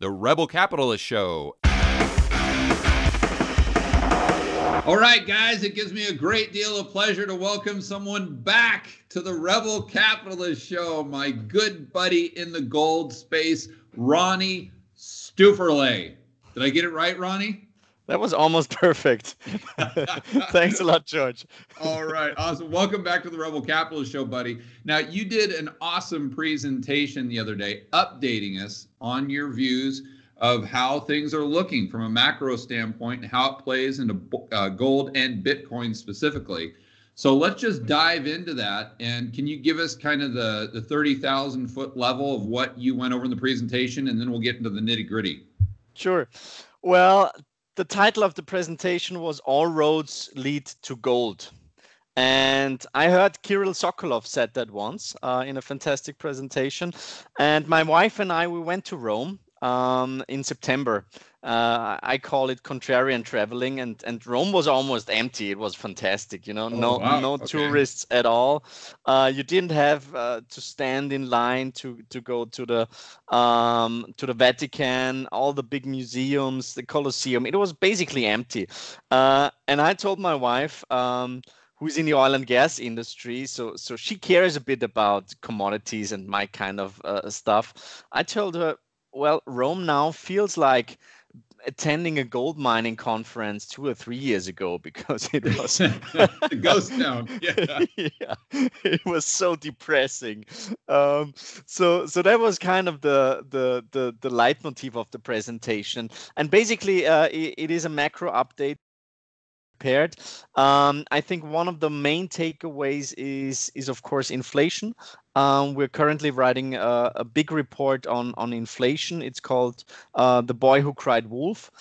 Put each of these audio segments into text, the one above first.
The Rebel Capitalist Show. All right, guys, it gives me a great deal of pleasure to welcome someone back to the Rebel Capitalist Show, my good buddy in the gold space, Ronnie Stoeferle. Did I get it right, Ronnie? That was almost perfect. Thanks a lot, George. All right, awesome. Welcome back to the Rebel Capitalist Show, buddy. Now, you did an awesome presentation the other day, updating us on your views of how things are looking from a macro standpoint and how it plays into gold and Bitcoin specifically. So let's just dive into that. And can you give us kind of the 30,000 foot level of what you went over in the presentation, and then we'll get into the nitty gritty. Sure. Well, the title of the presentation was All Roads Lead to Gold. And I heard Kirill Sokolov said that once in a fantastic presentation. And my wife and I, we went to Rome in September. I call it contrarian traveling, and Rome was almost empty. It was fantastic, you know, no tourists at all. You didn't have to stand in line to go to the Vatican, all the big museums, the Colosseum. It was basically empty. And I told my wife, who's in the oil and gas industry, so she cares a bit about commodities and my kind of stuff. I told her, well, Rome now feels like attending a gold mining conference 2 or 3 years ago, because it was the ghost town. Yeah. Yeah, it was so depressing. So that was kind of the leitmotif of the presentation, and basically it is a macro update. I think one of the main takeaways is of course inflation. We're currently writing a big report on inflation. It's called The Boy Who Cried Wolf.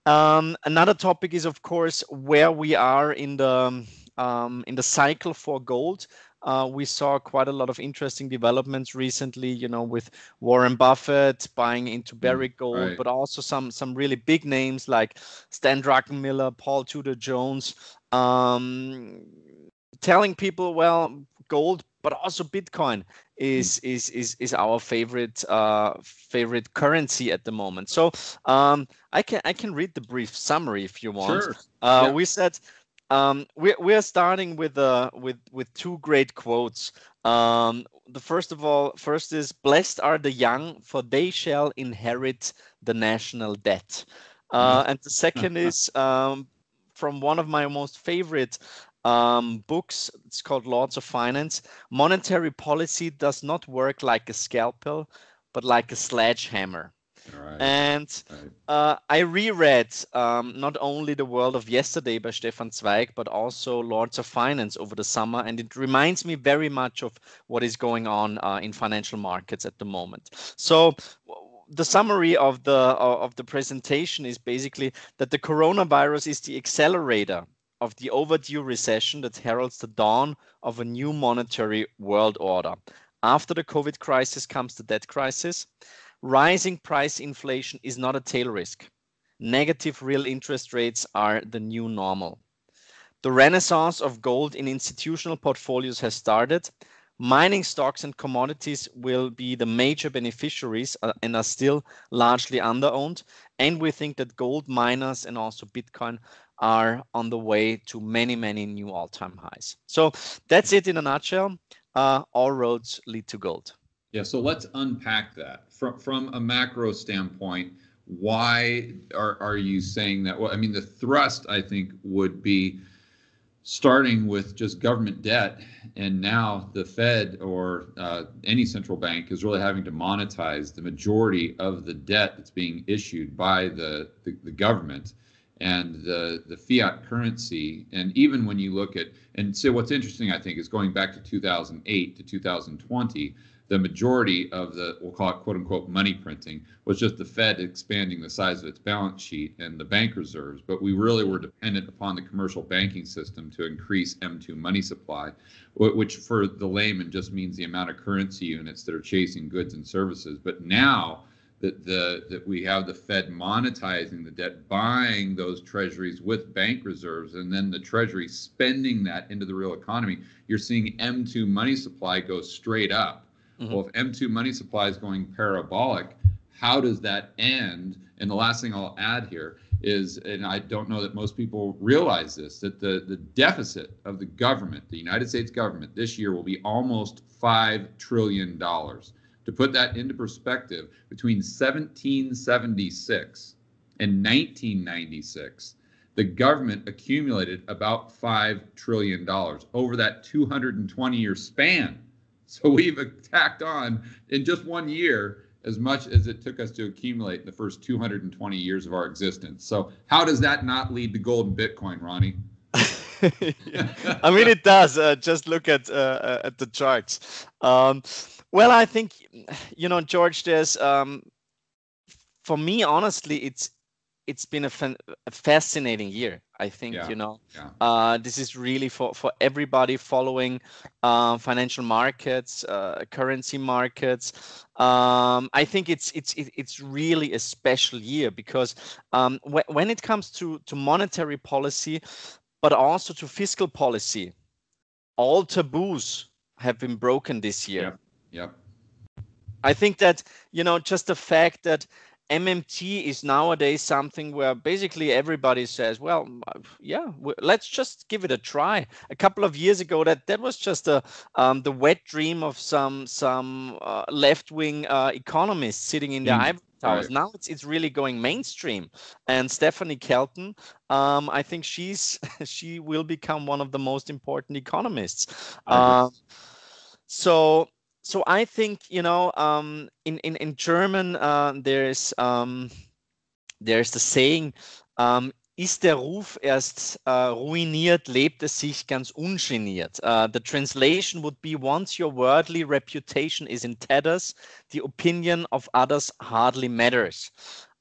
Another topic is of course where we are in the cycle for gold. We saw quite a lot of interesting developments recently, you know, with Warren Buffett buying into Barrick Gold, right. but also some really big names like Stan Druckenmiller, Paul Tudor Jones, telling people, well, gold, but also Bitcoin is our favorite currency at the moment. So I can read the brief summary if you want. Sure. Yeah. We said. We are starting with two great quotes. The first is, "Blessed are the young, for they shall inherit the national debt." And the second is from one of my most favorite books. It's called Lords of Finance. "Monetary policy does not work like a scalpel, but like a sledgehammer." Right. And I reread not only The World of Yesterday by Stefan Zweig, but also Lords of Finance over the summer. And it reminds me very much of what is going on in financial markets at the moment. So the summary of the presentation is basically that the coronavirus is the accelerator of the overdue recession that heralds the dawn of a new monetary world order. After the COVID crisis comes the debt crisis. Rising price inflation is not a tail risk. Negative real interest rates are the new normal. The renaissance of gold in institutional portfolios has started. Mining stocks and commodities will be the major beneficiaries and are still largely underowned. And we think that gold miners and also Bitcoin are on the way to many, many new all-time highs. So that's it in a nutshell. All roads lead to gold. Yeah, so let's unpack that from a macro standpoint. Why are you saying that? Well, I mean, the thrust, I think, would be starting with just government debt, and now the Fed or any central bank is really having to monetize the majority of the debt that's being issued by the government and the fiat currency. And even when you look at, and so what's interesting, I think, is going back to 2008 to 2020, the majority of the, we'll call it quote unquote money printing, was just the Fed expanding the size of its balance sheet and the bank reserves. But we really were dependent upon the commercial banking system to increase M2 money supply, which for the layman just means the amount of currency units that are chasing goods and services. But now that we have the Fed monetizing the debt, buying those treasuries with bank reserves, and then the treasury spending that into the real economy, you're seeing M2 money supply go straight up. Mm-hmm. Well, if M2 money supply is going parabolic, how does that end? And the last thing I'll add here is, and I don't know that most people realize this, that the deficit of the government, the United States government, this year will be almost $5 trillion. To put that into perspective, between 1776 and 1996, the government accumulated about $5 trillion over that 220-year span. So we've tacked on in just 1 year as much as it took us to accumulate in the first 220 years of our existence. So how does that not lead to gold and Bitcoin, Ronnie? I mean, it does. Just look at the charts. Well, I think, George, there's, for me, honestly, it's been a fascinating year. I think, this is really for everybody following financial markets, currency markets. I think it's really a special year because when it comes to monetary policy, but also to fiscal policy, all taboos have been broken this year. Yep. I think that, just the fact that MMT is nowadays something where basically everybody says, well, let's just give it a try. A couple of years ago, that was just the wet dream of some left-wing economists sitting in their ivory towers. Right. Now it's really going mainstream. And Stephanie Kelton, I think she will become one of the most important economists. So I think, in German, there's the saying, ist der Ruf erst ruiniert, lebt es sich ganz ungeniert. The translation would be, once your worldly reputation is in tatters, the opinion of others hardly matters.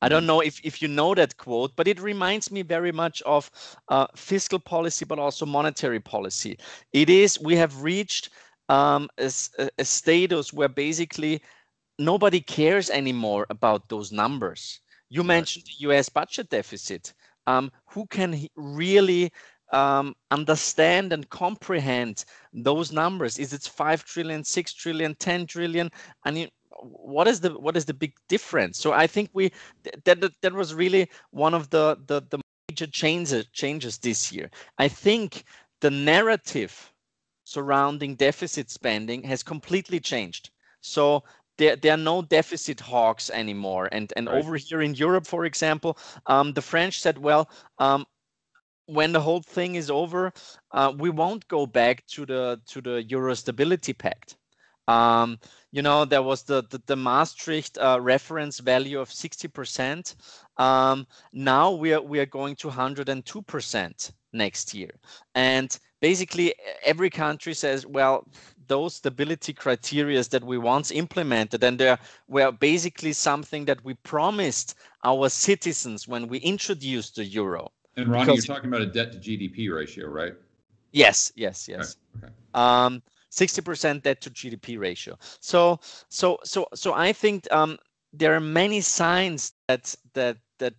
I don't know if you know that quote, but it reminds me very much of fiscal policy, but also monetary policy. We have reached a status where basically nobody cares anymore about those numbers. You mentioned the US budget deficit. Who can really understand and comprehend those numbers? Is it 5 trillion, 6 trillion, 10 trillion? I mean, what is the big difference? So I think that was really one of the major changes this year. I think the narrative surrounding deficit spending has completely changed. So there are no deficit hawks anymore. And right. Over here in Europe, for example, the French said, well, when the whole thing is over, we won't go back to the Euro Stability Pact. There was the Maastricht reference value of 60%. Now we are going to 102% next year. And basically, every country says, well, those stability criteria that we once implemented, and they were basically something that we promised our citizens when we introduced the euro. And Ronnie, you're talking about a debt to GDP ratio, right? Yes. Okay. 60% debt to GDP ratio. So I think there are many signs that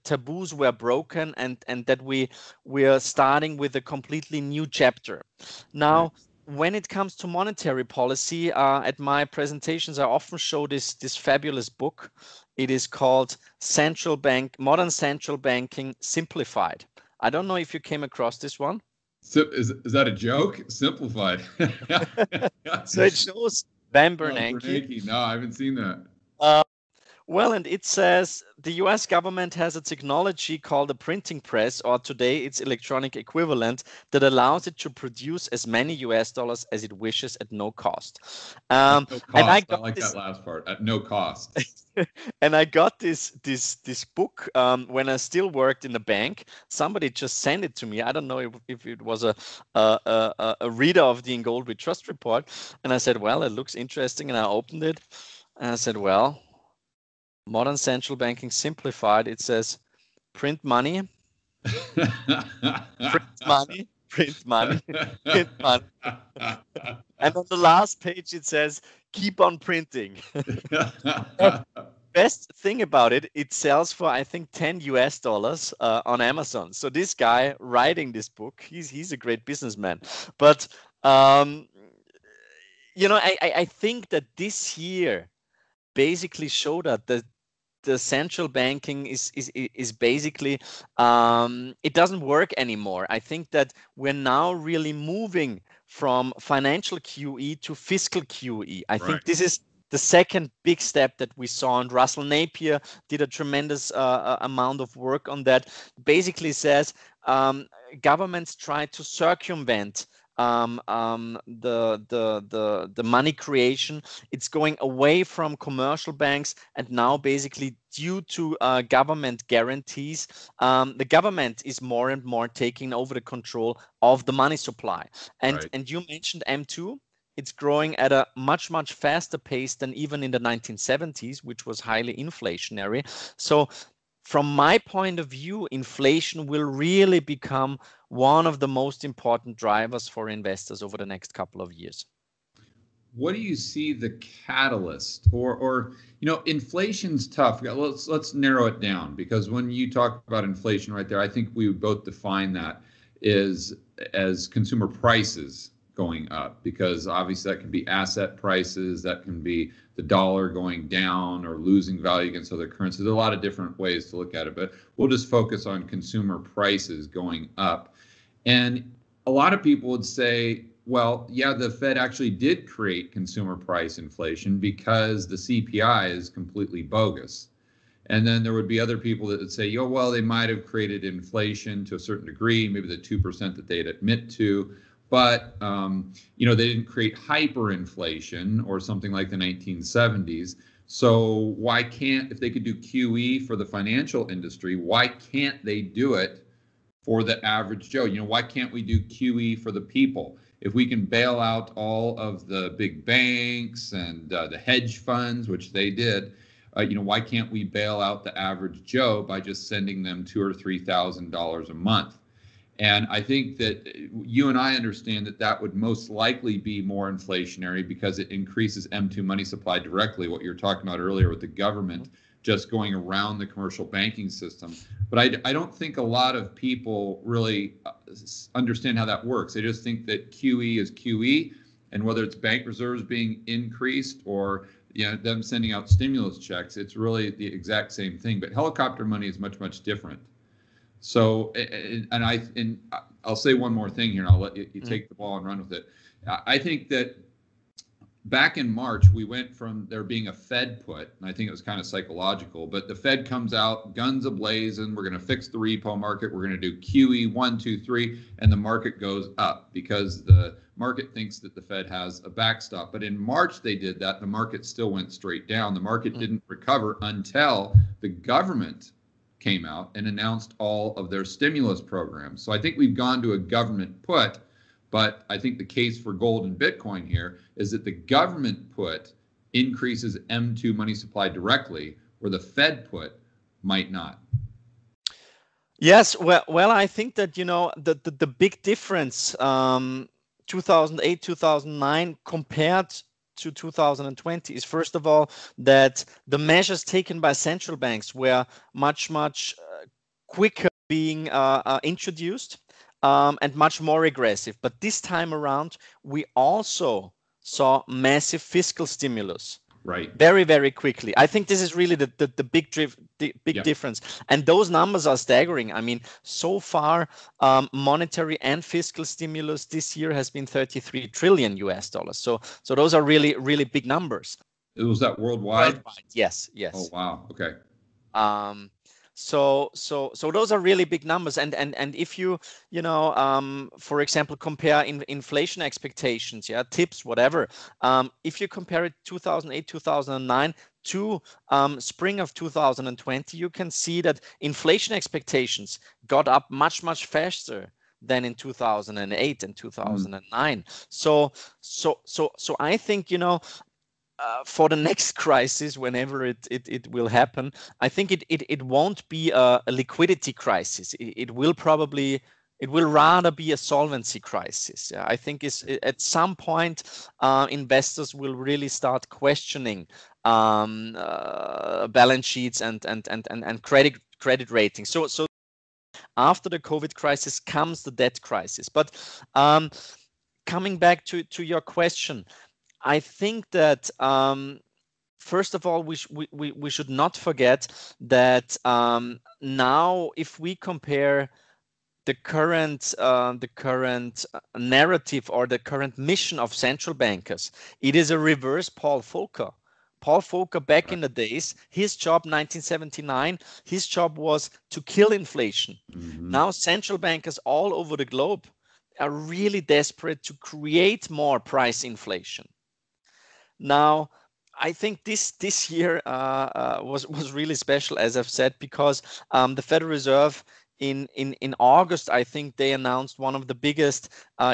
taboos were broken and that we are starting with a completely new chapter. Now, when it comes to monetary policy, at my presentations, I often show this fabulous book. It is called Modern Central Banking Simplified. I don't know if you came across this one. So is that a joke? Simplified. So it shows Van Bernanke. No, I haven't seen that. Well, and it says the US government has a technology called a printing press, or today its electronic equivalent, that allows it to produce as many US dollars as it wishes at no cost. No cost. And I like that last part, at no cost. And I got this book when I still worked in a bank. Somebody just sent it to me. I don't know if it was a reader of the In Gold We Trust report. And I said, well, it looks interesting. And I opened it and I said, well, Modern Central Banking Simplified. It says, print money, print money, print money, print money. And on the last page, it says, keep on printing. Best thing about it, it sells for, I think, $10 on Amazon. So this guy writing this book, he's a great businessman. But, I think that this year basically showed us that the central banking is basically it doesn't work anymore. I think that we're now really moving from financial QE to fiscal QE. I think this is the second big step that we saw, and Russell Napier did a tremendous amount of work on that. Basically says governments try to circumvent the money creation. It's going away from commercial banks, and now basically due to government guarantees, the government is more and more taking over the control of the money supply. And you mentioned M2. It's growing at a much, much faster pace than even in the 1970s, which was highly inflationary. So from my point of view, inflation will really become one of the most important drivers for investors over the next couple of years. What do you see the catalyst, or inflation's tough. Let's narrow it down, because when you talk about inflation right there, I think we would both define that as consumer prices going up, because obviously that can be asset prices, that can be the dollar going down or losing value against other currencies. There are a lot of different ways to look at it, but we'll just focus on consumer prices going up. And a lot of people would say, well, yeah, the Fed actually did create consumer price inflation because the CPI is completely bogus. And then there would be other people that would say, well, they might have created inflation to a certain degree, maybe the 2% that they'd admit to, but they didn't create hyperinflation or something like the 1970s. So why can't, if they could do QE for the financial industry, why can't they do it for the average Joe? Why can't we do QE for the people? If we can bail out all of the big banks and the hedge funds, which they did, why can't we bail out the average Joe by just sending them $2,000 or $3,000 a month? And I think that you and I understand that that would most likely be more inflationary because it increases M2 money supply directly, what you were talking about earlier with the government just going around the commercial banking system. But I don't think a lot of people really understand how that works. They just think that QE is QE, and whether it's bank reserves being increased or them sending out stimulus checks, it's really the exact same thing. But helicopter money is much, much different. So, and I'll say one more thing here, and I'll let you take the ball and run with it. I think that back in March, we went from there being a Fed put, and I think it was kind of psychological, but the Fed comes out, guns a-blazing, we're going to fix the repo market, we're going to do QE 1, 2, 3, and the market goes up because the market thinks that the Fed has a backstop. But in March, they did that. The market still went straight down. The market didn't recover until the government came out and announced all of their stimulus programs. So I think we've gone to a government put, but I think the case for gold and Bitcoin here is that the government put increases M2 money supply directly, where the Fed put might not. Yes, well, I think that the big difference 2008, 2009 compared to 2020 is, first of all, that the measures taken by central banks were much quicker being introduced and much more aggressive. But this time around, we also saw massive fiscal stimulus. Right. Very, very quickly. I think this is really the big difference. And those numbers are staggering. I mean, so far, monetary and fiscal stimulus this year has been $33 trillion US. So those are really, really big numbers. Was that worldwide? Yes. Oh, wow. Okay. So those are really big numbers, and if you for example compare inflation expectations, tips, whatever, if you compare it 2008, 2009 to spring of 2020, you can see that inflation expectations got up much faster than in 2008 and 2009. So I think for the next crisis, whenever it will happen, I think it won't be a liquidity crisis. It will rather be a solvency crisis. I think at some point investors will really start questioning balance sheets and credit ratings. So after the COVID crisis comes the debt crisis. But coming back to your question, I think that first of all, we should not forget that now, if we compare the current narrative or the current mission of central bankers, it is a reverse Paul Volcker. Paul Volcker, back in the days, his job, 1979, his job was to kill inflation. Now central bankers all over the globe are really desperate to create more price inflation. Now, I think this year was really special, as I've said, because the Federal Reserve in August, I think they announced one of the biggest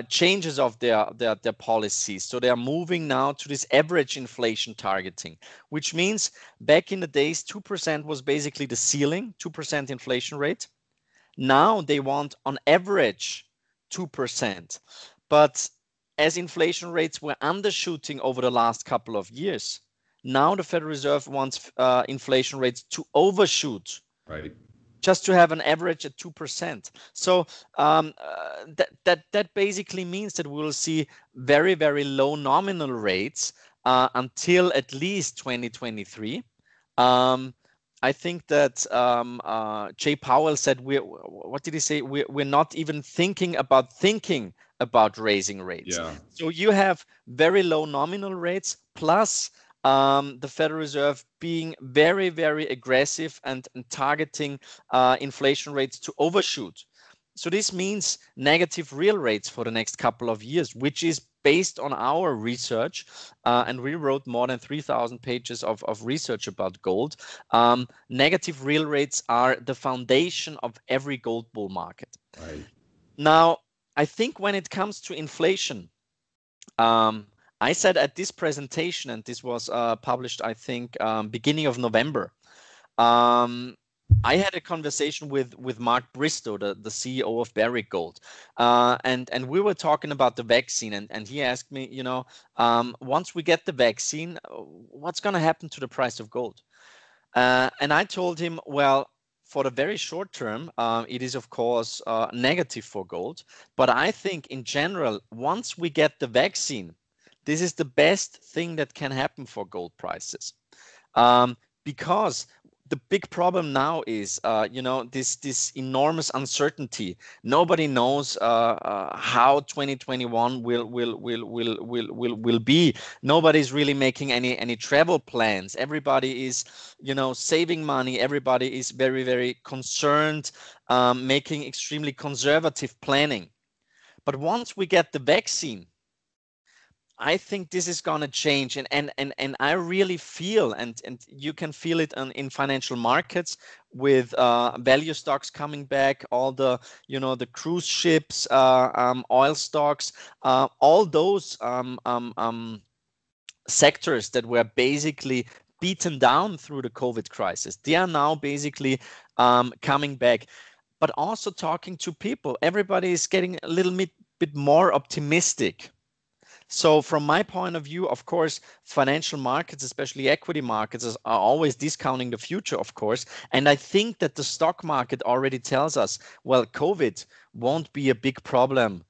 changes of their policies. So they are moving now to this average inflation targeting, which means back in the days, 2% was basically the ceiling, 2% inflation rate. Now they want on average 2%. But as inflation rates were undershooting over the last couple of years, now the Federal Reserve wants inflation rates to overshoot. Right. Just to have an average at 2%. So that basically means that we will see very, very low nominal rates until at least 2023. I think that Jay Powell said, what did he say? We're not even thinking about raising rates. Yeah. So you have very low nominal rates plus the Federal Reserve being very, very aggressive and targeting inflation rates to overshoot. So this means negative real rates for the next couple of years, which is based on our research. And we wrote more than 3,000 pages of research about gold. Negative real rates are the foundation of every gold bull market. Right. Now, I think when it comes to inflation, I said at this presentation, and this was published, I think, beginning of November, I had a conversation with Mark Bristow, the CEO of Barrick Gold, and we were talking about the vaccine, and he asked me, once we get the vaccine, what's going to happen to the price of gold? And I told him, well, for the very short term, it is, of course, negative for gold. But I think in general, once we get the vaccine, this is the best thing that can happen for gold prices, because the big problem now is, this enormous uncertainty. Nobody knows how 2021 will be. Nobody's really making any travel plans. Everybody is, saving money. Everybody is very, very concerned, making extremely conservative planning. But once we get the vaccine, I think this is going to change, and I really feel, and you can feel it in financial markets with value stocks coming back, all the the cruise ships, oil stocks, all those sectors that were basically beaten down through the COVID crisis. They are now basically coming back. But also talking to people, everybody is getting a little bit more optimistic. So from my point of view, of course, financial markets, especially equity markets, are always discounting the future, of course. And I think that the stock market already tells us, well, COVID won't be a big problem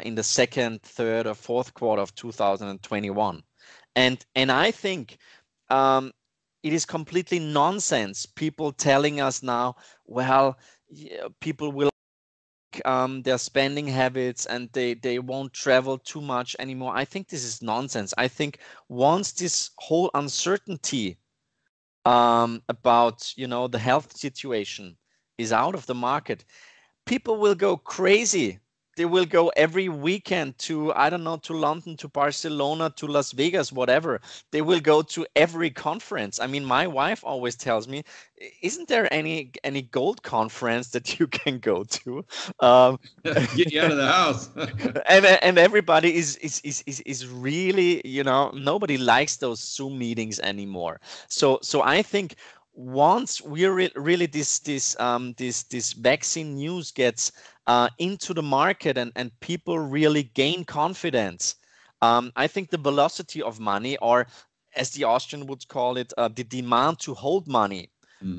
in the second, third, or fourth quarter of 2021. And I think it is completely nonsense, people telling us now, well, people will their spending habits and they won't travel too much anymore. I think this is nonsense. I think once this whole uncertainty about the health situation is out of the market, people will go crazy. They will go every weekend to, I don't know, to London, to Barcelona, to Las Vegas, whatever. They will go to every conference. I mean, my wife always tells me, isn't there any gold conference that you can go to? Get you out of the house. and everybody is really, nobody likes those Zoom meetings anymore. So I think once we really this vaccine news gets into the market and people really gain confidence, I think the velocity of money, or as the Austrian would call it, the demand to hold money,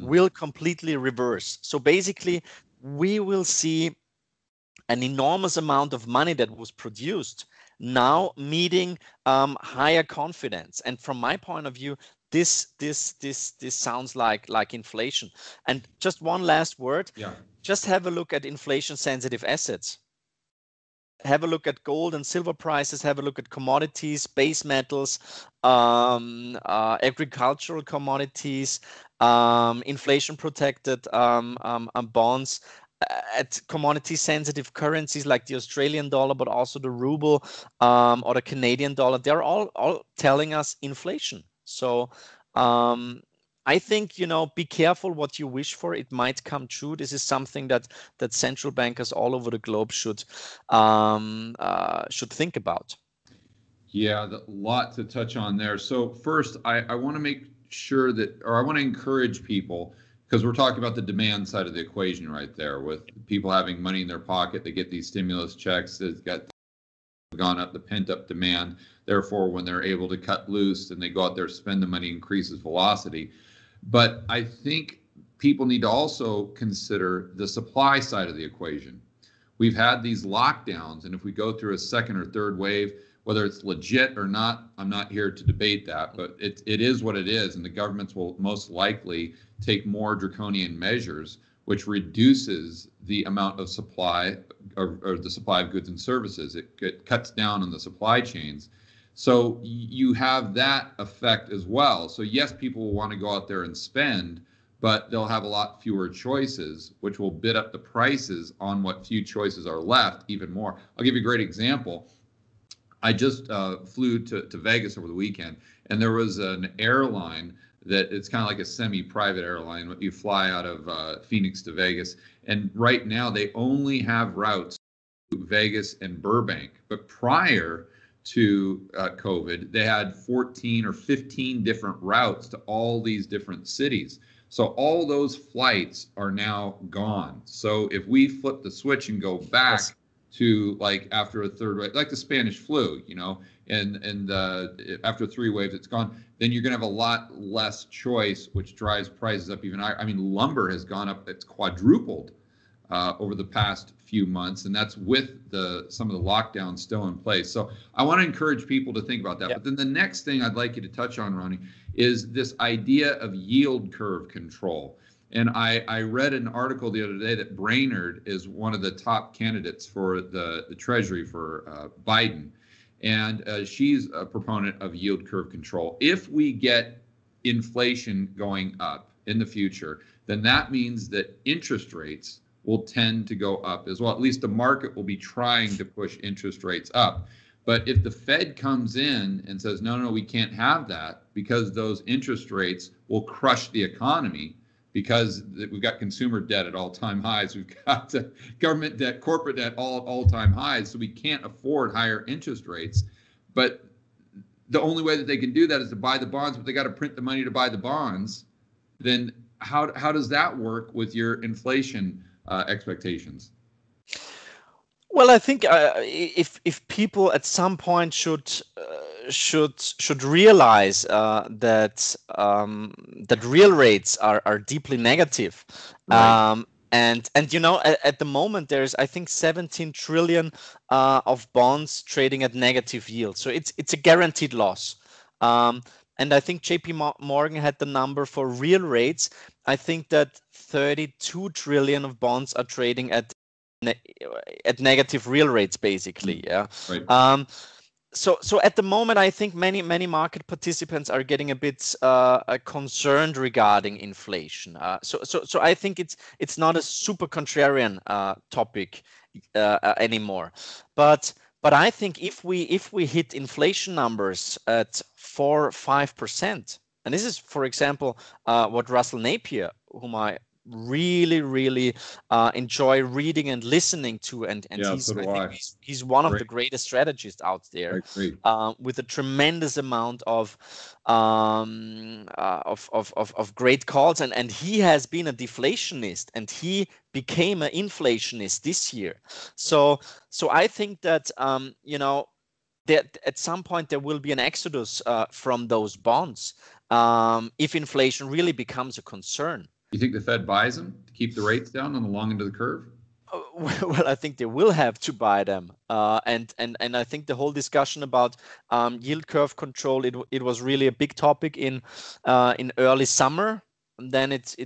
will completely reverse. So basically, we will see an enormous amount of money that was produced now meeting higher confidence. And from my point of view, this sounds like inflation. And just one last word. Yeah. Just have a look at inflation sensitive assets. Have a look at gold and silver prices, have a look at commodities, base metals, agricultural commodities, inflation protected bonds, at commodity sensitive currencies like the Australian dollar, but also the ruble or the Canadian dollar. They're all telling us inflation. So I think, be careful what you wish for. It might come true. This is something that central bankers all over the globe should think about. Yeah, a lot to touch on there. So first, I want to make sure that, or I want to encourage people, because we're talking about the demand side of the equation right there, with people having money in their pocket. They get these stimulus checks. It's gone up, the pent up demand. Therefore, when they're able to cut loose and they go out there, spend the money, increases velocity. But I think people need to also consider the supply side of the equation. We've had these lockdowns, and if we go through a second or third wave, whether it's legit or not, I'm not here to debate that, but it is what it is, and the governments will most likely take more draconian measures, which reduces the amount of supply or the supply of goods and services. It cuts down on the supply chains. So you have that effect as well. So yes, people will want to go out there and spend, but they'll have a lot fewer choices, which will bid up the prices on what few choices are left even more. I'll give you a great example. I just flew to Vegas over the weekend, and there was an airline that it's kind of like a semi-private airline. You fly out of Phoenix to Vegas, and right now they only have routes to Vegas and Burbank. But prior to COVID, they had 14 or 15 different routes to all these different cities. So all those flights are now gone. So if we flip the switch and go back to like after a third wave, like the Spanish flu, and after 3 waves, it's gone, then you're going to have a lot less choice, which drives prices up even higher. I mean, lumber has gone up, it's quadrupled over the past few months, and that's with some of the lockdowns still in place. So I want to encourage people to think about that. Yep. But then the next thing I'd like you to touch on, Ronnie, is this idea of yield curve control. And I read an article the other day that Brainerd is one of the top candidates for the Treasury for Biden. And she's a proponent of yield curve control. If we get inflation going up in the future, then that means that interest rates will tend to go up as well. At least the market will be trying to push interest rates up. But if the Fed comes in and says, no, we can't have that, because those interest rates will crush the economy, because we've got consumer debt at all-time highs, we've got government debt, corporate debt all-time highs, so we can't afford higher interest rates. But the only way that they can do that is to buy the bonds, but they got to print the money to buy the bonds. Then how does that work with your inflation expectations? Well, I think if people at some point should realize that real rates are deeply negative, right. And at the moment there's, I think, 17 trillion of bonds trading at negative yield, so it's a guaranteed loss. And I think JP Morgan had the number for real rates. I think that 32 trillion of bonds are trading at negative real rates, basically. Yeah. Right. So at the moment, I think many market participants are getting a bit concerned regarding inflation. So I think it's not a super contrarian topic anymore. But I think if we hit inflation numbers at 4 or 5%, and this is, for example, what Russell Napier, whom I really enjoy reading and listening to, and he's one of the greatest strategists out there, with a tremendous amount of great calls, and he has been a deflationist, and he became an inflationist this year. So I think that that at some point there will be an exodus from those bonds if inflation really becomes a concern. You think the Fed buys them to keep the rates down on the long end of the curve? Well, I think they will have to buy them, and I think the whole discussion about yield curve control, it was really a big topic in early summer, and then it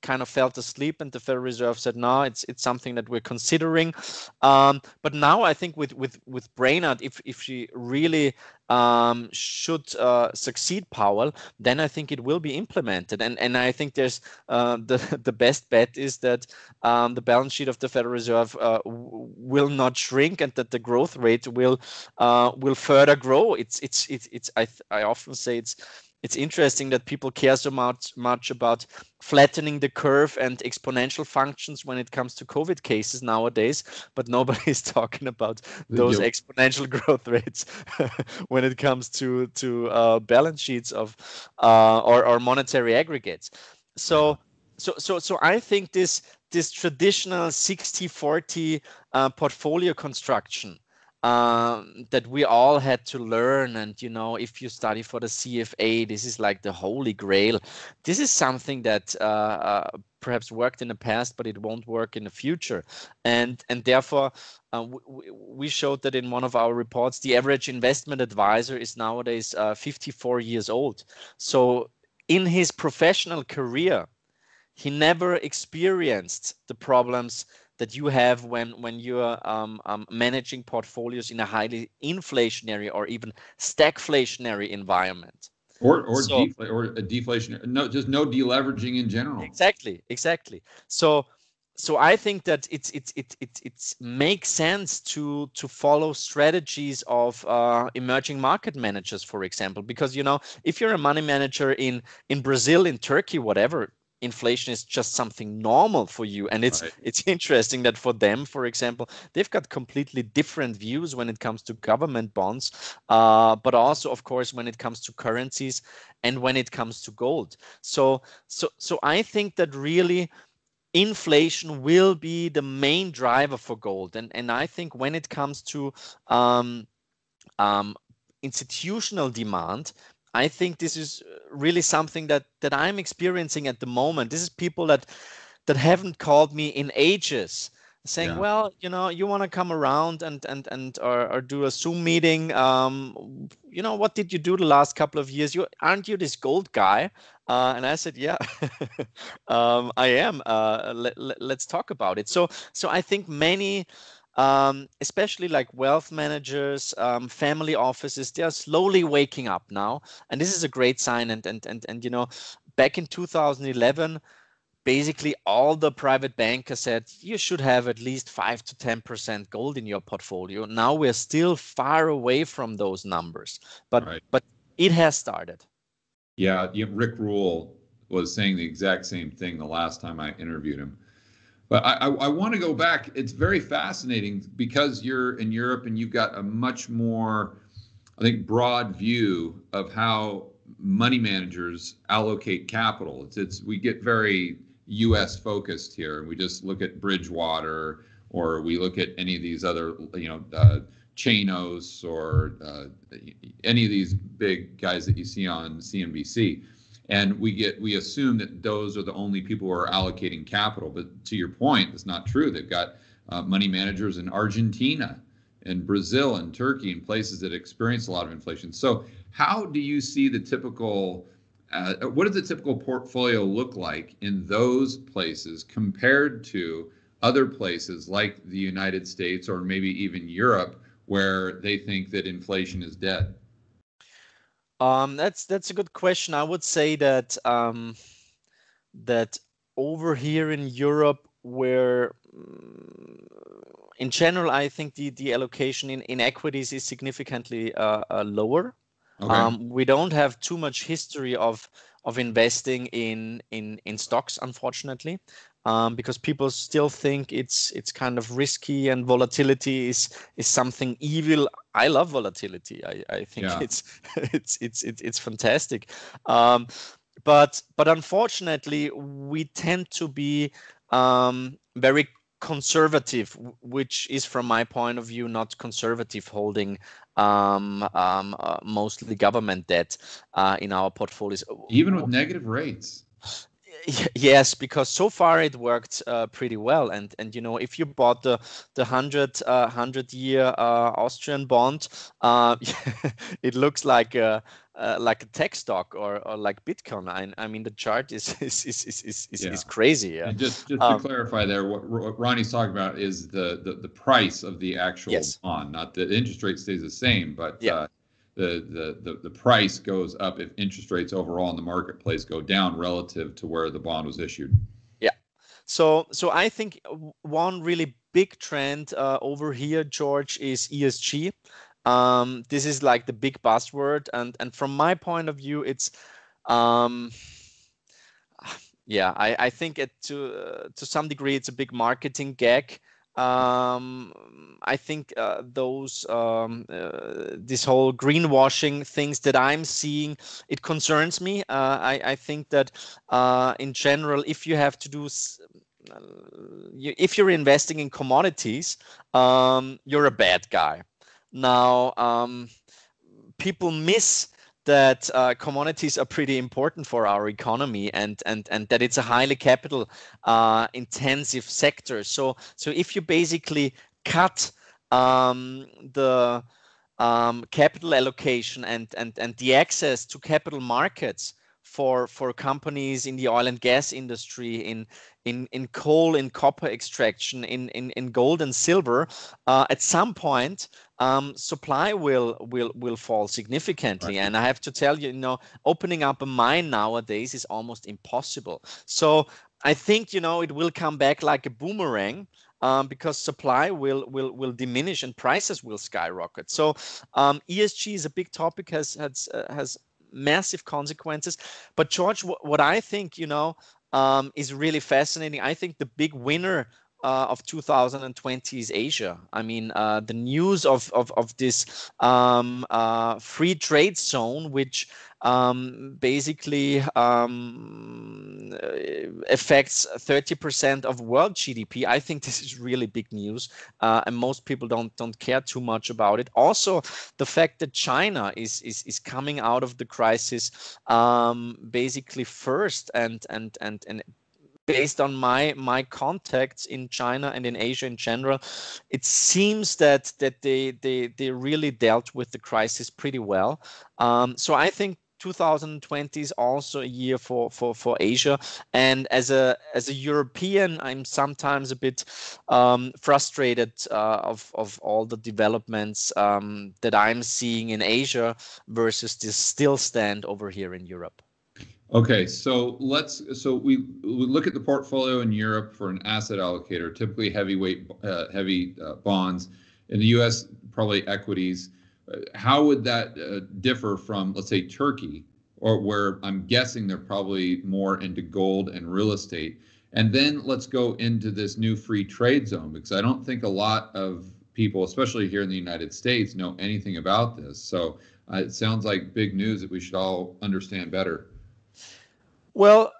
kind of fell asleep, and the Federal Reserve said no, it's something that we're considering. But now I think with Brainerd, if she really should succeed Powell, then I think it will be implemented, and I think there's the best bet is that the balance sheet of the Federal Reserve will not shrink, and that the growth rate will further grow. I often say it's interesting that people care so much about flattening the curve and exponential functions when it comes to COVID cases nowadays, but nobody is talking about those exponential growth rates when it comes to balance sheets of or monetary aggregates. So I think this traditional 60-40 portfolio construction that we all had to learn, and if you study for the CFA, this is like the holy grail. This is something that perhaps worked in the past, but it won't work in the future, and therefore we showed that in one of our reports. The average investment advisor is nowadays 54 years old. So in his professional career, he never experienced the problems that you have when you're managing portfolios in a highly inflationary or even stagflationary environment. Or a deflation. No, just no deleveraging in general. Exactly. So I think that it makes sense to follow strategies of emerging market managers, for example, because if you're a money manager in Brazil, in Turkey, whatever, inflation is just something normal for you, and it's interesting that for them, for example, they've got completely different views when it comes to government bonds, but also, of course, when it comes to currencies and when it comes to gold. So I think that really inflation will be the main driver for gold, and I think when it comes to institutional demand, I think this is really something that I'm experiencing at the moment. This is people that haven't called me in ages, saying, well, you want to come around and or do a Zoom meeting. What did you do the last couple of years? Aren't you this gold guy? And I said, yeah, I am. Let's talk about it. So I think many, especially like wealth managers, family offices, they are slowly waking up now, and this is a great sign. And back in 2011, basically all the private bankers said you should have at least 5 to 10% gold in your portfolio. Now we're still far away from those numbers, but it has started. Yeah, Rick Rule was saying the exact same thing the last time I interviewed him. But I want to go back. It's very fascinating because you're in Europe and you've got a much more, I think, broad view of how money managers allocate capital. We get very U.S. focused here, and we just look at Bridgewater, or we look at any of these other, Chanos, or any of these big guys that you see on CNBC. And we assume that those are the only people who are allocating capital. But to your point, it's not true. They've got money managers in Argentina and Brazil and Turkey and places that experience a lot of inflation. So how do you see the typical, what does the typical portfolio look like in those places compared to other places like the United States or maybe even Europe, where they think that inflation is dead? That's a good question. I would say that that over here in Europe, where in general, I think the allocation in equities is significantly lower. Okay. We don't have too much history of investing in stocks, unfortunately, because people still think it's kind of risky, and volatility is something evil. I love volatility. I think it's fantastic. But unfortunately, we tend to be very conservative, which is, from my point of view, not conservative, holding mostly government debt in our portfolios. Even with negative rates. Yes, because so far it worked pretty well, and you know, if you bought the 100 year Austrian bond, uh, it looks like a tech stock or like Bitcoin. I mean, the chart Yeah. is crazy. Yeah. And just to Um, clarify there, what Ronnie's talking about is the price of the actual yes. bond, not the interest rate stays the same, but Yeah. the price goes up if interest rates overall in the marketplace go down relative to where the bond was issued. Yeah. So I think one really big trend over here, George, is ESG. This is like the big buzzword, and from my point of view, it's um, yeah, I think it to some degree it's a big marketing gag. I think this whole greenwashing things that I'm seeing, it concerns me. I think that in general, if you have to do if you're investing in commodities, you're a bad guy. Now, people miss that commodities are pretty important for our economy, and that it's a highly capital intensive sector. So if you basically cut the capital allocation and the access to capital markets for companies in the oil and gas industry, in coal, in copper extraction, in gold and silver, at some point supply will fall significantly. Right. And I have to tell you, you know, opening up a mine nowadays is almost impossible. So I think, you know, it will come back like a boomerang. Because supply will diminish and prices will skyrocket. So ESG is a big topic, has massive consequences. But George, what I think, you know, is really fascinating. I think the big winner of 2020 is Asia. I mean, the news of this free trade zone, which basically affects 30% of world GDP. I think this is really big news, and most people don't care too much about it. Also, the fact that China is coming out of the crisis basically first, and based on my contacts in China and in Asia in general, it seems that they really dealt with the crisis pretty well. So I think 2020 is also a year for Asia. And as a European, I'm sometimes a bit frustrated of all the developments that I'm seeing in Asia versus this still stand over here in Europe. Okay, so we look at the portfolio in Europe for an asset allocator, typically heavy bonds. In the U.S., probably equities. How would that differ from, let's say, Turkey, or where I'm guessing they're probably more into gold and real estate? And then let's go into this new free trade zone, because I don't think a lot of people, especially here in the United States, know anything about this. So it sounds like big news that we should all understand better. Well,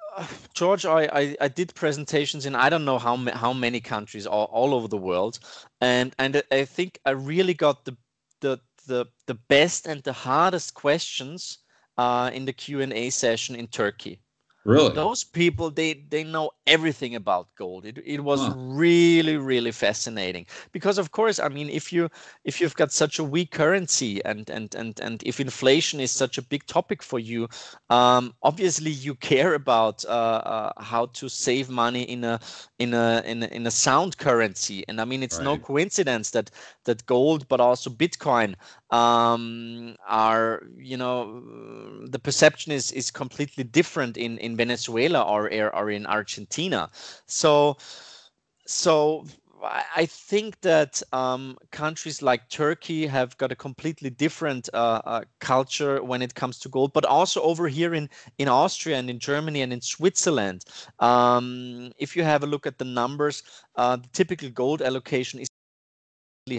George, I did presentations in I don't know how many countries all over the world, and I think I really got the best and the hardest questions in the Q&A session in Turkey. Really? Those people, they know everything about gold. It was Huh. really fascinating, because of course, I mean, if you've got such a weak currency, and if inflation is such a big topic for you, obviously you care about how to save money in a sound currency. And I mean, it's no Right. coincidence that gold, but also Bitcoin, are, you know, the perception is completely different in Venezuela or in Argentina. So I think that countries like Turkey have got a completely different culture when it comes to gold, but also over here in Austria and in Germany and in Switzerland. If you have a look at the numbers, the typical gold allocation is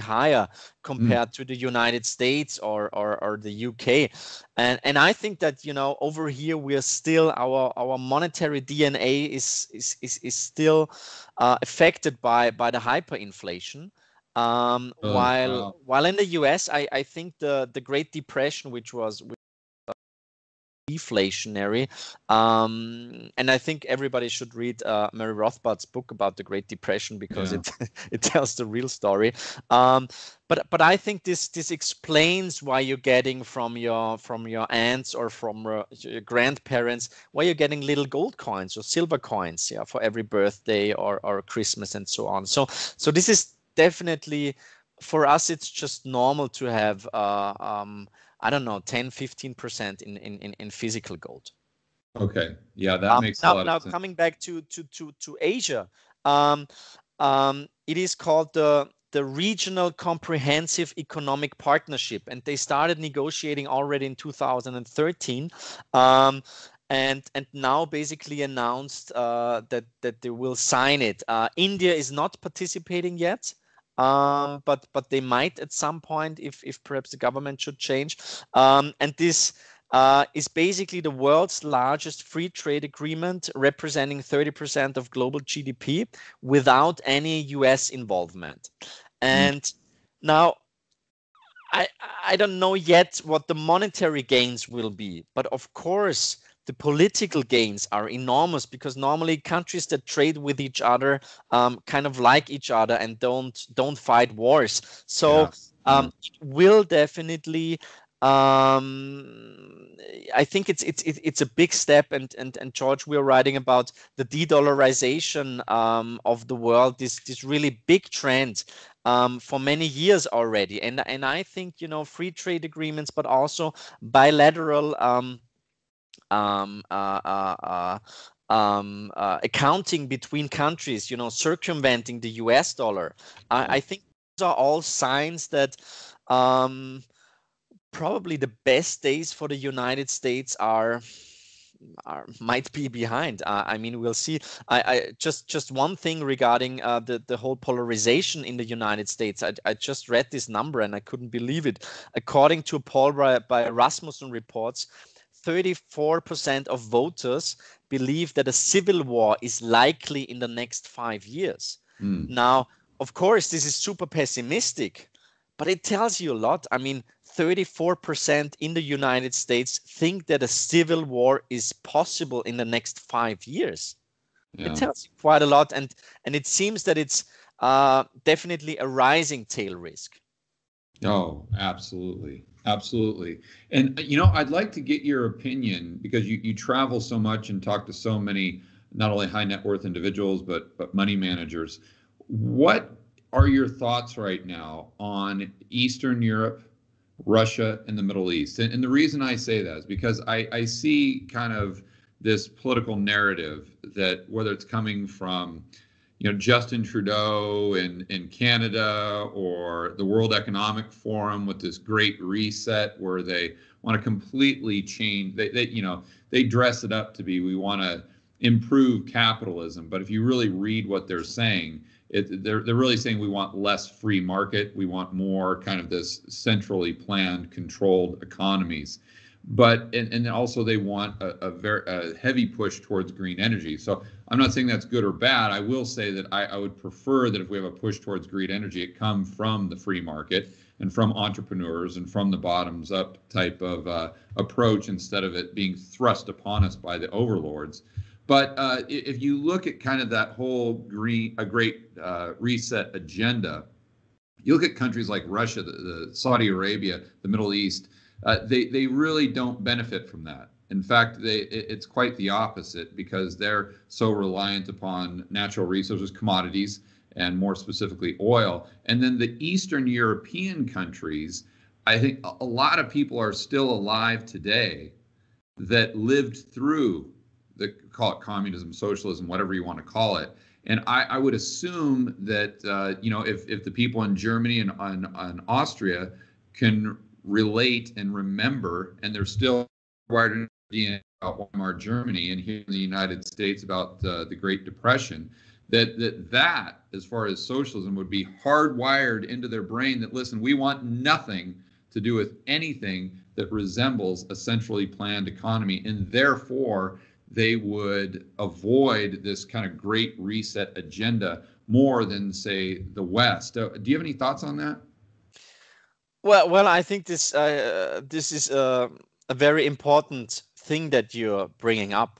higher Mm. compared to the United States or the UK. And I think that, you know, over here we are still, our monetary DNA is still affected by the hyperinflation. Really? While Wow. in the US, I think the Great Depression, which was deflationary. And I think everybody should read Murray Rothbard's book about the Great Depression, because Yeah. it tells the real story. But I think this explains why you're getting from your aunts or from your grandparents, why you're getting little gold coins or silver coins, yeah, for every birthday or Christmas and so on. So this is definitely, for us, it's just normal to have I don't know, 10-15% in physical gold. Okay. Yeah, that makes a lot Now of sense. coming back to Asia, it is called the Regional Comprehensive Economic Partnership, and they started negotiating already in 2013. And now basically announced that they will sign it. India is not participating yet, but they might at some point if perhaps the government should change. And this is basically the world's largest free trade agreement, representing 30% of global GDP without any US involvement. And now, I don't know yet what the monetary gains will be, but of course, the political gains are enormous, because normally countries that trade with each other kind of like each other and don't fight wars. So it will definitely. I think it's a big step, and George, we're writing about the de-dollarization of the world, this really big trend for many years already, and I think, you know, free trade agreements, but also bilateral accounting between countries, you know, circumventing the US dollar. I think those are all signs that probably the best days for the United States might be behind. I mean, we'll see. I just one thing regarding the whole polarization in the United States. I just read this number and I couldn't believe it. According to a poll by Rasmussen Reports, 34% of voters believe that a civil war is likely in the next 5 years. Now, of course, this is super pessimistic, but it tells you a lot. I mean, 34% in the United States think that a civil war is possible in the next 5 years. Yeah. It tells you quite a lot, and it seems that it's definitely a rising tail risk. Oh, absolutely. Absolutely. And, you know, I'd like to get your opinion, because you travel so much and talk to so many, not only high net worth individuals, but money managers. What are your thoughts right now on Eastern Europe, Russia, and the Middle East? And the reason I say that is because I see kind of this political narrative that, whether it's coming from, you know, Justin Trudeau in Canada, or the World Economic Forum with this great reset, where they want to completely change, they you know, they dress it up to be, we want to improve capitalism. But if you really read what they're saying, they're really saying we want less free market, we want more kind of this centrally planned, controlled economies. But and also they want a heavy push towards green energy. So I'm not saying that's good or bad. I will say that I would prefer that if we have a push towards green energy, it come from the free market and from entrepreneurs and from the bottoms up type of approach, instead of it being thrust upon us by the overlords. But if you look at kind of that whole great reset agenda, you look at countries like Russia, the Saudi Arabia, the Middle East. They really don't benefit from that. In fact, it's quite the opposite, because they're so reliant upon natural resources, commodities, and more specifically oil. And then the Eastern European countries, I think a lot of people are still alive today that lived through call it communism, socialism, whatever you want to call it. And I would assume that, you know, if the people in Germany and Austria can relate and remember, and they're still wired in about Weimar Germany, and here in the United States about the Great Depression, that as far as socialism would be hardwired into their brain, that, listen, we want nothing to do with anything that resembles a centrally planned economy, and therefore they would avoid this kind of great reset agenda more than, say, the West. Do you have any thoughts on that? Well, I think this is a very important thing that you're bringing up.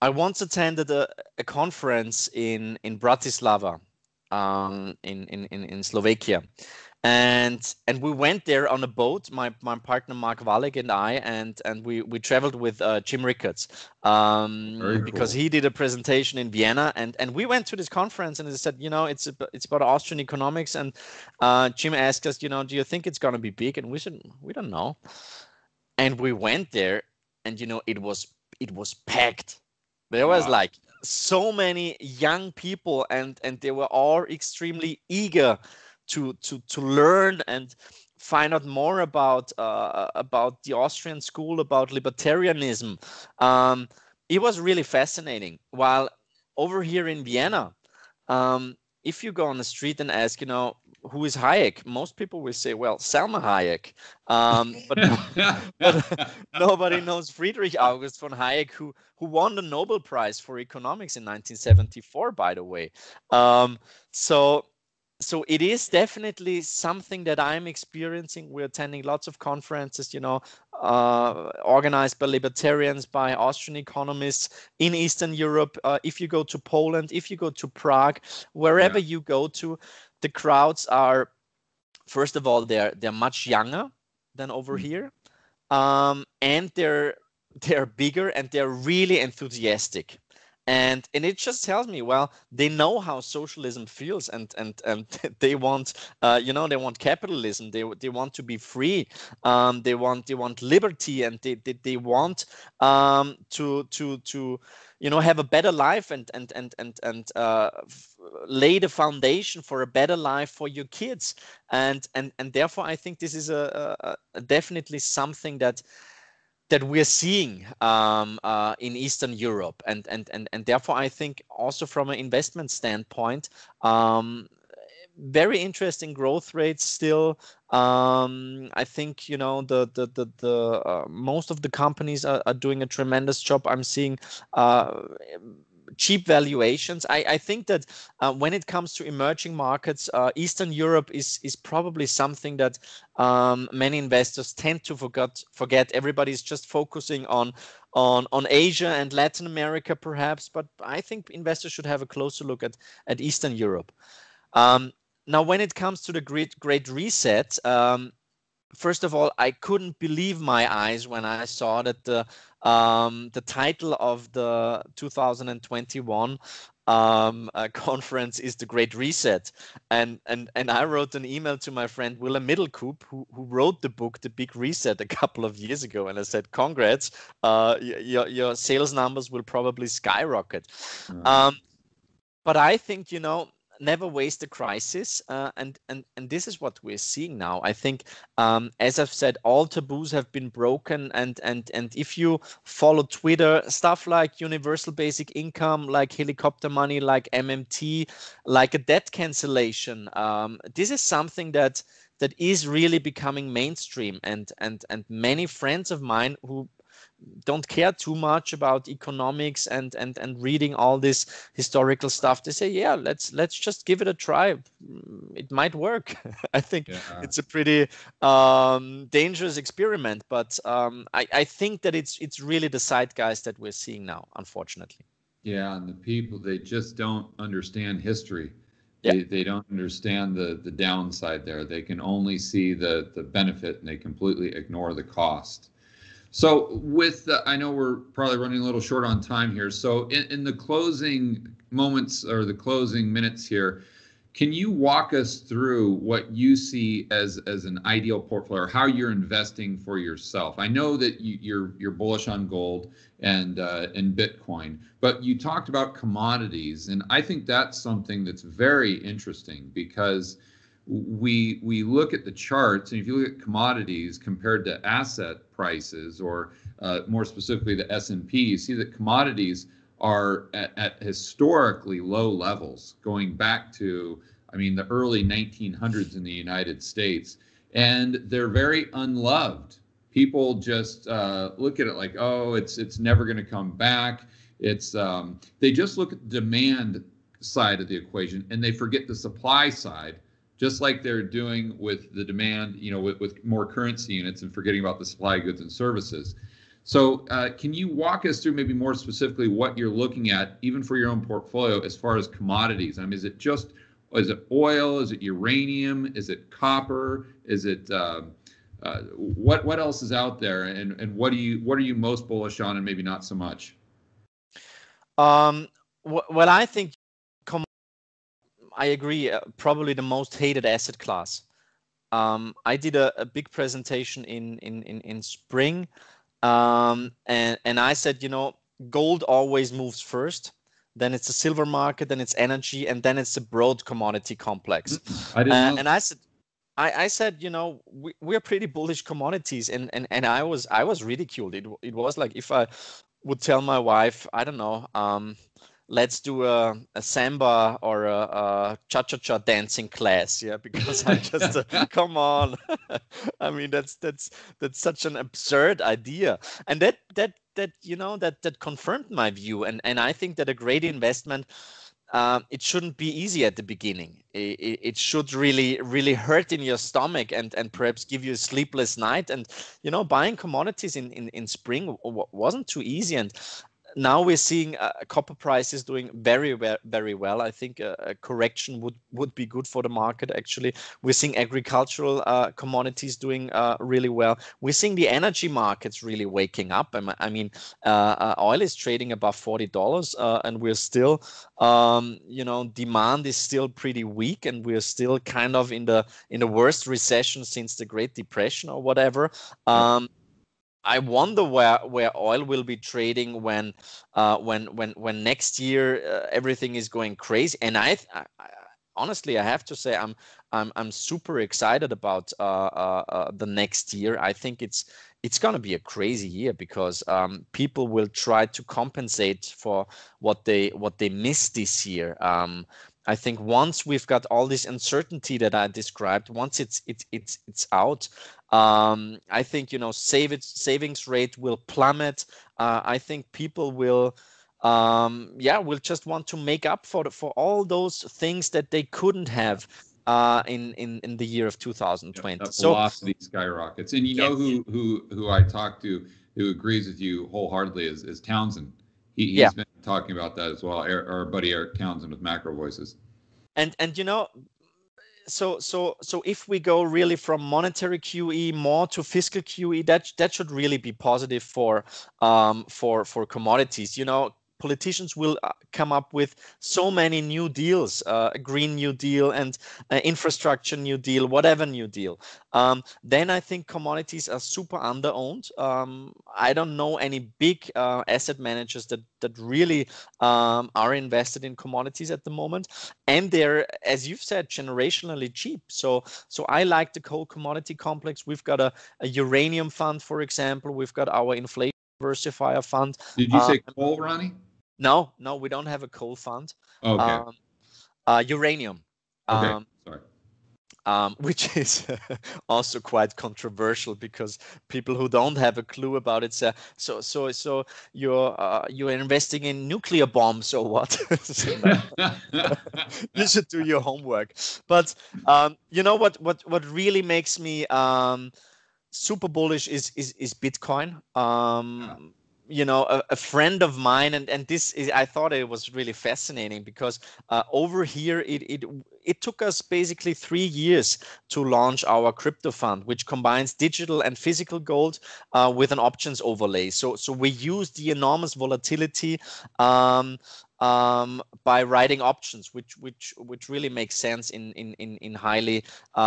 I once attended a conference in Bratislava, in Slovakia, and we went there on a boat. My partner Mark Wallig and I, and we traveled with Jim Rickards, because he did a presentation in Vienna, and we went to this conference, and he said, it's about Austrian economics, and Jim asked us, do you think it's going to be big? And we said, we don't know. And we went there, and it was packed. There was like so many young people, and they were all extremely eager to learn and find out more about the Austrian school, about libertarianism. It was really fascinating. While over here in Vienna, if you go on the street and ask, who is Hayek, most people will say, well, Salma Hayek. But nobody knows Friedrich August von Hayek, who won the Nobel Prize for economics in 1974, by the way. So it is definitely something that I'm experiencing. We're attending lots of conferences, organized by libertarians, by Austrian economists in Eastern Europe. If you go to Poland, if you go to Prague, wherever you go to, the crowds are, first of all, they're much younger than over here, and they're bigger, and they're really enthusiastic. And it just tells me, well, they know how socialism feels, and they want, they want capitalism. They want to be free. They want liberty, and they want to have a better life, and lay the foundation for a better life for your kids. And therefore, I think this is a definitely something that we're seeing in Eastern Europe, and therefore I think also from an investment standpoint, very interesting growth rates still. I think the most of the companies are doing a tremendous job. I'm seeing cheap valuations. I think that when it comes to emerging markets, Eastern Europe is probably something that many investors tend to forget. Everybody's just focusing on Asia and Latin America, perhaps, but I think investors should have a closer look at Eastern Europe. Now, when it comes to the Great Reset, first of all, I couldn't believe my eyes when I saw that the title of the 2021 conference is the Great Reset, and I wrote an email to my friend Willem Middelkoop, who wrote the book The Big Reset a couple of years ago, and I said, congrats, your sales numbers will probably skyrocket. But I think, never waste a crisis, and this is what we're seeing now. I think, as I've said, all taboos have been broken, and if you follow Twitter, stuff like universal basic income, like helicopter money, like MMT, like a debt cancellation, this is something that is really becoming mainstream, and many friends of mine who don't care too much about economics and reading all this historical stuff, they say, yeah, let's just give it a try. It might work. I think it's a pretty dangerous experiment, but I think that it's really the zeitgeist that we're seeing now, unfortunately. Yeah, and the people, they just don't understand history. They don't understand the downside there. They can only see the benefit, and they completely ignore the cost. So I know we're probably running a little short on time here. So in the closing moments or the closing minutes here, can you walk us through what you see as an ideal portfolio, or how you're investing for yourself? I know that you're bullish on gold and Bitcoin, but you talked about commodities, and I think that's something that's very interesting, because we look at the charts, and if you look at commodities compared to asset prices, or more specifically the S&P, you see that commodities are at historically low levels, going back to, the early 1900s in the United States, and they're very unloved. People just look at it like, oh, it's never going to come back. They just look at the demand side of the equation, and they forget the supply side, just like they're doing with the demand, with more currency units, and forgetting about the supply of goods and services. So can you walk us through maybe more specifically what you're looking at, even for your own portfolio, as far as commodities? I mean, is it oil? Is it uranium? Is it copper? Is it what else is out there? And what are you most bullish on, and maybe not so much? Well, I think I agree. Probably the most hated asset class. I did a big presentation in spring, and I said, gold always moves first. Then it's the silver market, then it's energy, and then it's the broad commodity complex. I didn't know. And I said, we're pretty bullish commodities, and I was ridiculed. It was like if I would tell my wife, I don't know, let's do a samba or a cha-cha-cha dancing class, because I just come on. I mean, that's such an absurd idea, and that confirmed my view, and I think that a great investment, it shouldn't be easy at the beginning. It should really hurt in your stomach and perhaps give you a sleepless night. And buying commodities in spring wasn't too easy, and now we're seeing copper prices doing very well. I think a correction would be good for the market. Actually, we're seeing agricultural commodities doing really well. We're seeing the energy markets really waking up. I mean, oil is trading above $40, and we're still, demand is still pretty weak, and we're still kind of in the worst recession since the Great Depression or whatever. I wonder where oil will be trading when next year everything is going crazy. And I honestly, I have to say I'm super excited about the next year. I think it's going to be a crazy year because people will try to compensate for what they missed this year. I think once we've got all this uncertainty that I described, once it's out, I think savings rate will plummet. I think people will just want to make up for all those things that they couldn't have in the year of 2020. That velocity skyrockets. And who I talked to who agrees with you wholeheartedly is Townsend. He's been talking about that as well. Our buddy Eric Townsend with Macro Voices. And so if we go really from monetary QE more to fiscal QE, that should really be positive for commodities. Politicians will come up with so many new deals, a Green New Deal and infrastructure New Deal, whatever New Deal. Then I think commodities are super underowned. I don't know any big asset managers that really are invested in commodities at the moment. And they're, as you've said, generationally cheap. So I like the coal commodity complex. We've got a uranium fund, for example. We've got our inflation diversifier fund. Did you say coal, Ronnie? No, we don't have a coal fund. Okay. Uranium. Okay. Sorry. Which is also quite controversial because people who don't have a clue about it say, so you're investing in nuclear bombs or what? You should do your homework. But what really makes me super bullish is Bitcoin. A friend of mine, and this is, I thought it was really fascinating because over here it took us basically 3 years to launch our crypto fund, which combines digital and physical gold with an options overlay. So we use the enormous volatility by writing options, which really makes sense in highly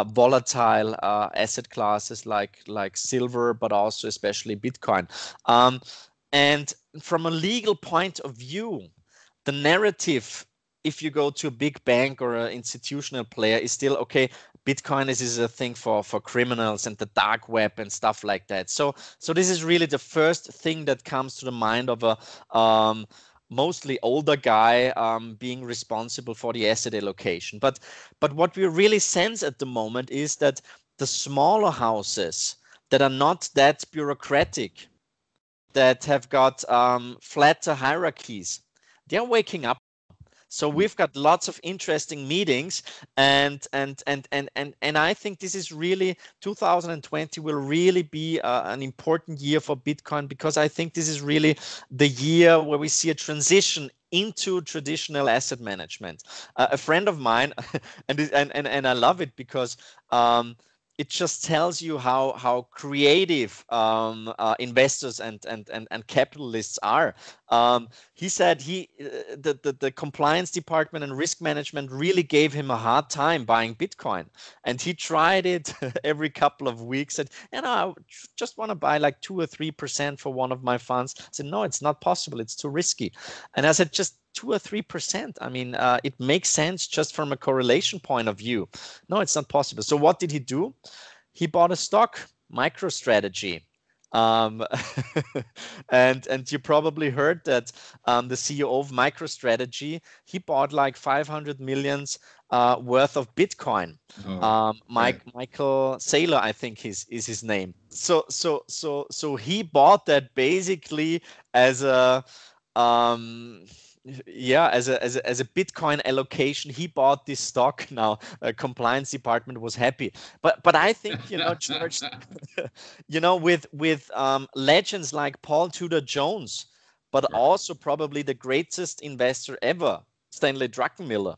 volatile asset classes like silver, but also especially Bitcoin. And from a legal point of view, the narrative, if you go to a big bank or an institutional player, is still, okay, Bitcoin is a thing for criminals and the dark web and stuff like that. So this is really the first thing that comes to the mind of a mostly older guy being responsible for the asset allocation. But what we really sense at the moment is that the smaller houses that are not that bureaucratic, that have got flatter hierarchies, they're waking up. So we've got lots of interesting meetings, and I think this is really 2020 will really be an important year for Bitcoin, because I think this is really the year where we see a transition into traditional asset management. A friend of mine, and I love it because it just tells you how creative investors and capitalists are. He said the compliance department and risk management really gave him a hard time buying Bitcoin, and he tried it every couple of weeks. And I just want to buy like 2 or 3% for one of my funds. I said, no, it's not possible. It's too risky. And I said, just 2 or 3%. I mean, it makes sense just from a correlation point of view. No, it's not possible. So what did he do? He bought a stock, MicroStrategy. And you probably heard that the CEO of MicroStrategy, he bought like 500 millions worth of Bitcoin. Michael Saylor, I think is his name. So he bought that basically as a as a Bitcoin allocation. He bought this stock. Now compliance department was happy, but I think, George, with legends like Paul Tudor Jones, but also probably the greatest investor ever, Stanley Druckenmiller,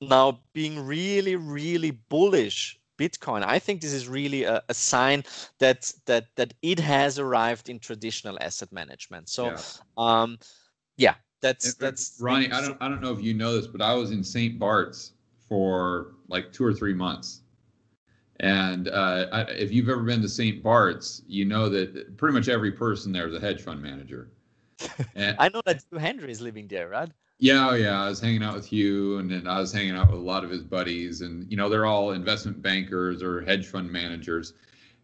now being really, really bullish Bitcoin. I think this is really a sign that it has arrived in traditional asset management. So that's Ronnie. I don't know if you know this, but I was in St. Bart's for like 2 or 3 months, and if you've ever been to St. Bart's, you know that pretty much every person there is a hedge fund manager. And I know that Hugh Henry is living there, right? Yeah. I was hanging out with Hugh, and then I was hanging out with a lot of his buddies, and they're all investment bankers or hedge fund managers.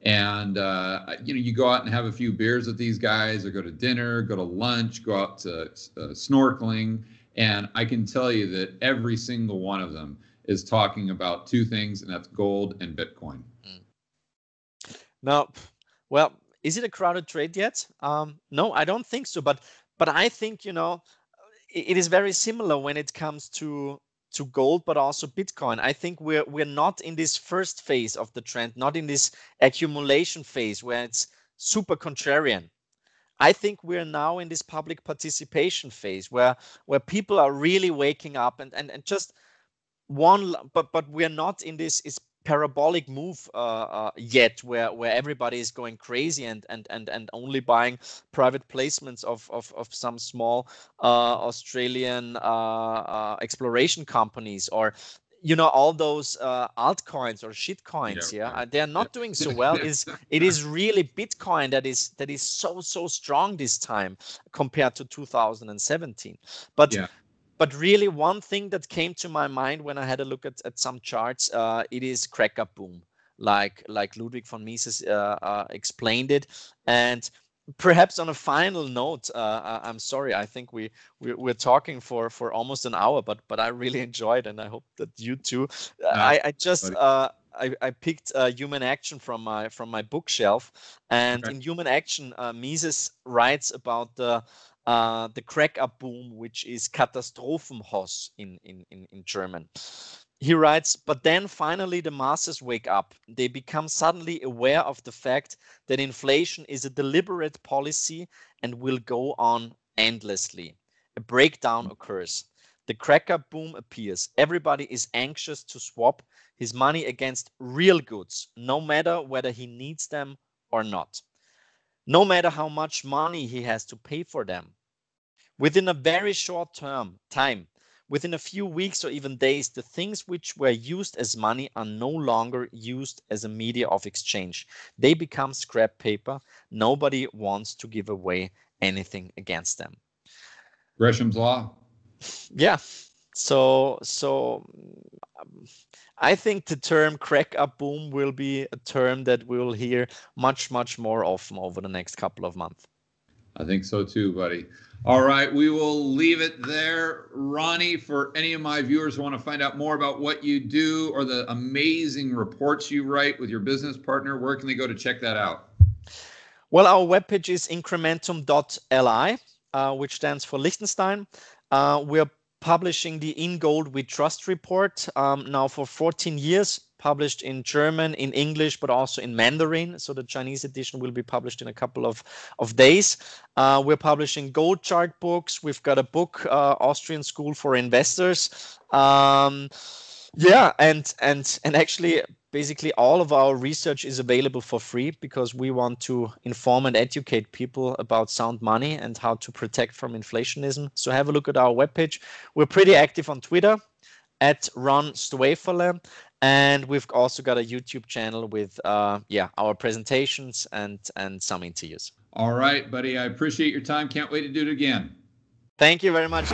And you go out and have a few beers with these guys, or go to dinner, go to lunch, go out to snorkeling, and I can tell you that every single one of them is talking about two things, and that's gold and Bitcoin. No, well, is it a crowded trade yet? No, I don't think so. But I think it is very similar when it comes to gold, but also Bitcoin. I think we're not in this first phase of the trend, not in this accumulation phase where it's super contrarian. I think we're now in this public participation phase where people are really waking up and just one, but we're not in this parabolic move yet where everybody is going crazy and only buying private placements of some small Australian exploration companies, or all those altcoins or shit coins. They're not doing so well. It is really Bitcoin that is so strong this time compared to 2017. But really, one thing that came to my mind when I had a look at some charts, it is cracker boom, like Ludwig von Mises explained it. And perhaps on a final note, I'm sorry, I think we're talking for almost an hour, but I really enjoyed, and I hope that you too. I picked Human Action from my bookshelf, and in Human Action, Mises writes about the crack-up boom, which is Katastrophenhoss in German. He writes, but then finally the masses wake up. They become suddenly aware of the fact that inflation is a deliberate policy and will go on endlessly. A breakdown occurs. The crack-up boom appears. Everybody is anxious to swap his money against real goods, no matter whether he needs them or not. No matter how much money he has to pay for them. Within a very short time, within a few weeks or even days, the things which were used as money are no longer used as a media of exchange. They become scrap paper. Nobody wants to give away anything against them. Gresham's Law. Yeah. So I think the term crack up boom will be a term that we will hear much more often over the next couple of months. I think so too, buddy. All right, we will leave it there. Ronnie, for any of my viewers who want to find out more about what you do or the amazing reports you write with your business partner, where can they go to check that out? Well, our webpage is incrementum.li, which stands for Liechtenstein. We're publishing the In Gold We Trust report now for 14 years, published in German, in English, but also in Mandarin. So the Chinese edition will be published in a couple of days. We're publishing gold chart books. We've got a book, Austrian School for Investors. Yeah, and actually, basically all of our research is available for free because we want to inform and educate people about sound money and how to protect from inflationism. So have a look at our webpage. We're pretty active on Twitter at Ron Stoeferle, and we've also got a YouTube channel with our presentations and some interviews. All right, buddy. I appreciate your time. Can't wait to do it again. Thank you very much.